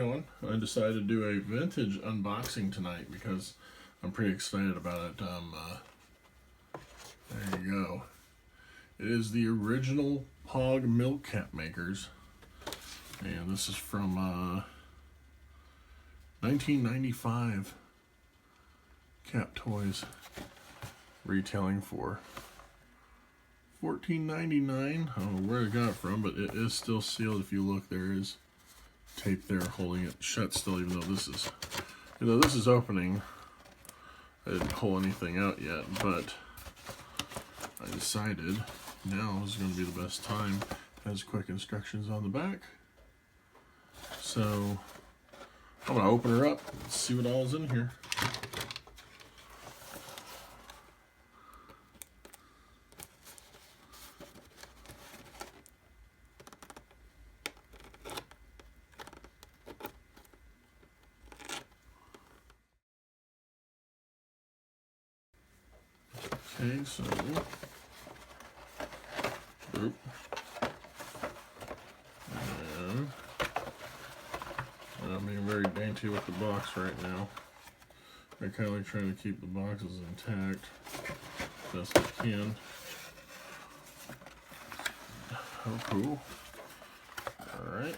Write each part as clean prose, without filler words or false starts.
going? I decided to do a vintage unboxing tonight because I'm pretty excited about it. There you go. It is the original POG milkcap makers, and this is from 1995. Cap Toys, retailing for $14.99. I don't know where I got it from, but it is still sealed. If you look, there is tape there holding it shut still, even though this is opening. I didn't pull anything out yet, but I decided now is going to be the best time. It has quick instructions on the back. So I'm going to open her up and see what all is in here. Okay, so, and I'm being very dainty with the box right now. I kind of like trying to keep the boxes intact best I can. Oh, cool. Alright.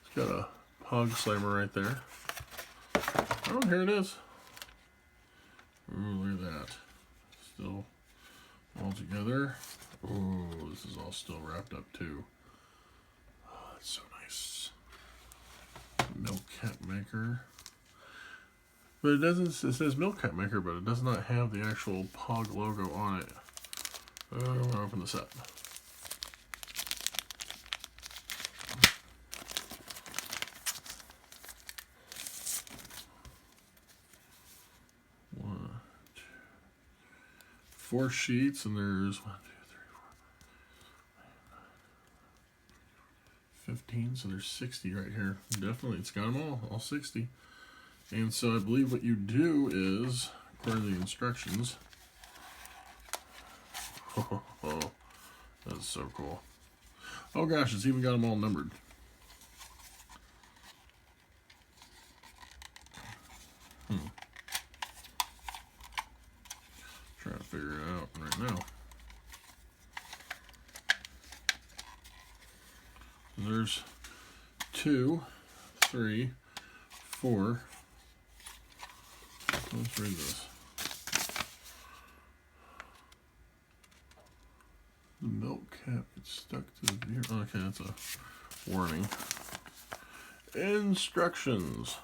It's got a POG slammer right there. Oh, here it is. Ooh, look at that. Still all together. Oh, this is all still wrapped up too. Oh, that's so nice. Milkcap maker. But it doesn't, it says milkcap maker, but it does not have the actual POG logo on it. I'm gonna open this up. Four sheets, and there's 15, so there's 60 right here. Definitely, it's got them all 60. And so I believe what you do is, according to the instructions, oh, that's so cool. Oh gosh, it's even got them all numbered. Trying to figure it out right now. There's 2, 3, 4. Let's read this. The milk cap gets stuck to the beer. Okay, that's a warning. Instructions.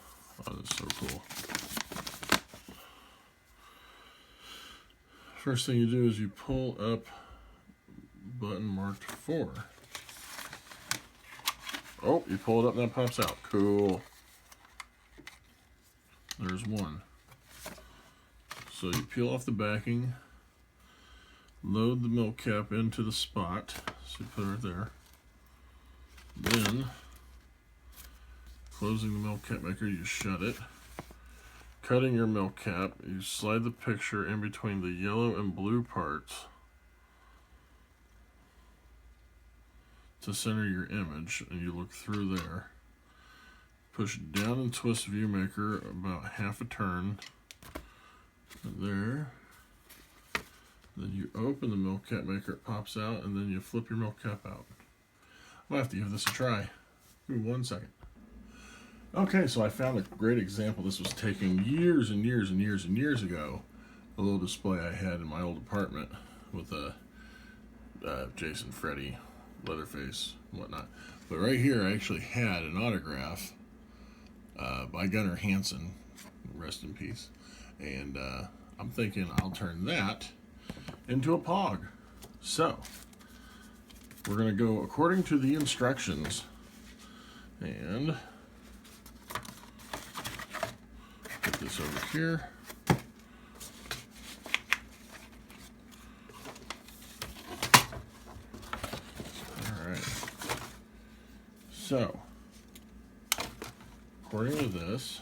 Oh, that's so cool. First thing you do is you pull up button marked 4. Oh, you pull it up and that pops out. Cool. There's 1. So you peel off the backing, load the milk cap into the spot. So you put it right there. Then, closing the milk cap maker, you shut it. Cutting your milk cap, you slide the picture in between the yellow and blue parts to center your image, and you look through there. Push down and twist view maker about half a turn. There. Then you open the milk cap maker, it pops out, and then you flip your milk cap out. I'll have to give this a try. Give me 1 second. Okay, so I found a great example. This was taken years and years and years and years ago. A little display I had in my old apartment with a Jason, Freddy, Leatherface, and whatnot. But right here, I actually had an autograph by Gunnar Hansen, rest in peace. And I'm thinking I'll turn that into a POG. So, we're going to go according to the instructions. And put this over here. Alright. So, according to this,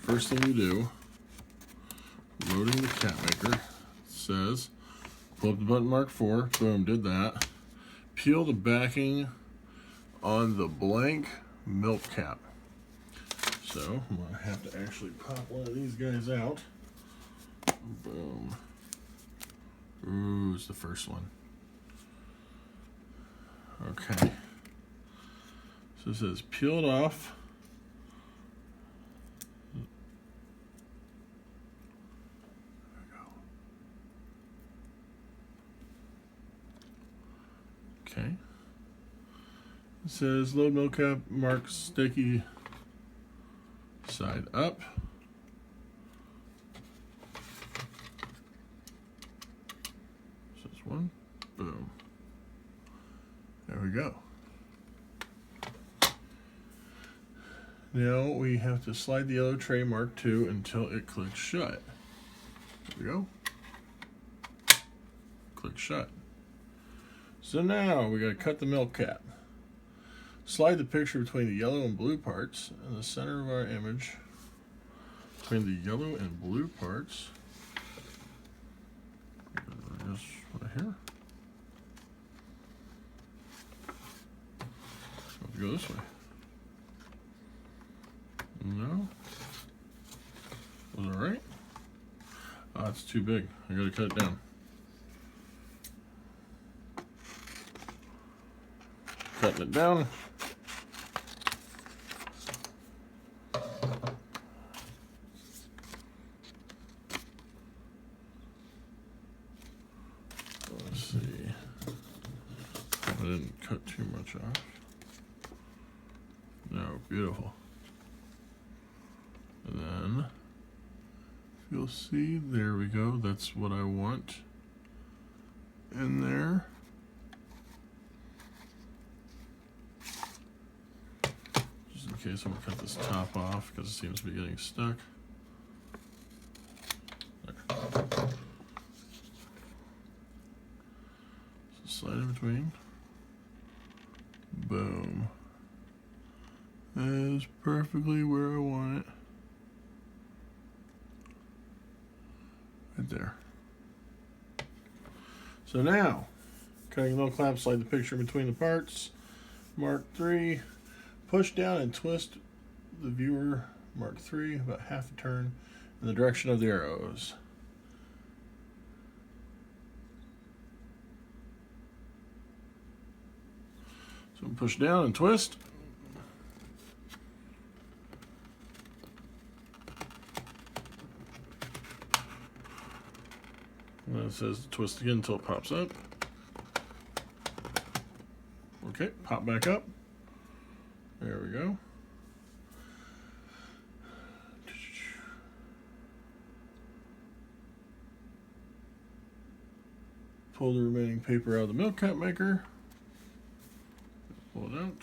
first thing you do, loading the cap maker, it says, pull up the button mark 4, boom, did that. Peel the backing on the blank milk cap. So I'm going to have to actually pop one of these guys out. Boom. Ooh, it's the first one. Okay. So it says peeled off. There we go. Okay. It says load milk cap, mark sticky side up. This is one. Boom. There we go. Now we have to slide the yellow tray mark 2 until it clicks shut. There we go. Click shut. So now we got to cut the milk cap. Slide the picture between the yellow and blue parts in the center of our image. Between the yellow and blue parts. Just right here. Let's go this way. No. Was it alright? Oh, it's too big. I gotta cut it down. Cutting it down. Let's see. I didn't cut too much off. No, beautiful. And then, you'll see, there we go. That's what I want in there. Just in case I'm going to cut this top off because it seems to be getting stuck. There. So slide in between. Boom. That is perfectly where I want it. Right there. So now, cutting the milk cap, slide the picture between the parts. Mark 3. Push down and twist the viewer, mark 3, about half a turn in the direction of the arrows. So push down and twist. And it says twist again until it pops up. Okay, pop back up. There we go. Pull the remaining paper out of the milk cap maker. Pull it out.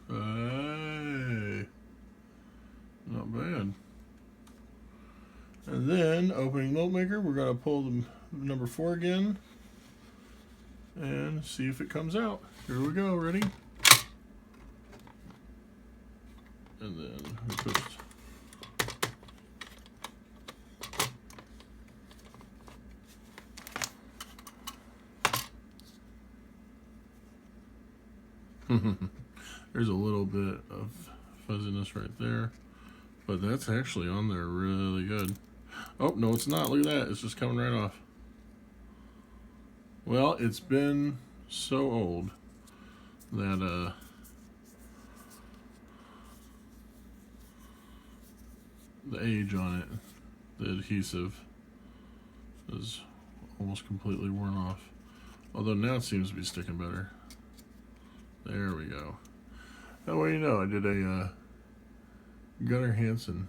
Hey, not bad. And then, opening milk maker, we're going to pull the number 4 again and see if it comes out. Here we go, ready? And then we twist. There's a little bit of fuzziness right there, but that's actually on there really good. Oh, no, it's not. Look at that. It's just coming right off. Well, it's been so old that the age on it, the adhesive, is almost completely worn off. Although now it seems to be sticking better. There we go. That way you know I did a Gunnar Hansen.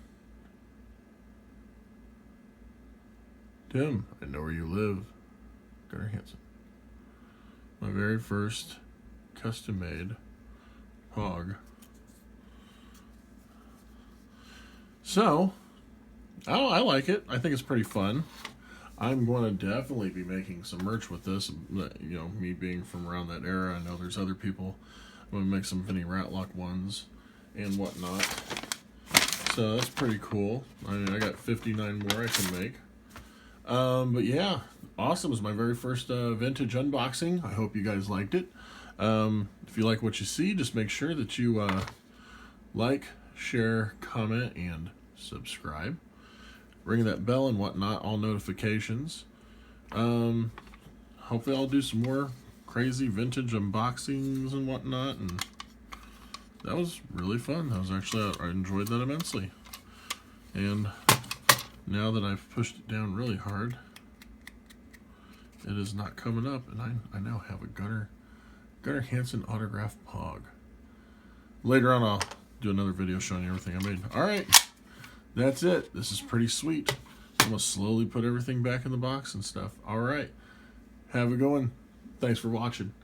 Tim, I know where you live. Gunnar Hansen. My very first custom-made POG. So, I like it. I think it's pretty fun. I'm going to definitely be making some merch with this. You know, me being from around that era, I know there's other people. I'm going to make some Vinny Ratlock ones and whatnot. So that's pretty cool. I mean, I got 59 more I can make. But yeah, awesome. It was my very first vintage unboxing. I hope you guys liked it. If you like what you see, just make sure that you like, share, comment, and subscribe. Ring that bell and whatnot, all notifications. Hopefully I'll do some more crazy vintage unboxings and whatnot, and that was really fun. I enjoyed that immensely. And now that I've pushed it down really hard, it is not coming up, and I now have a Gunnar Hansen autographed POG. Later on I'll do another video showing you everything I made. Alright, that's it. This is pretty sweet. I'm going to slowly put everything back in the box and stuff. Alright, have a good one. Thanks for watching.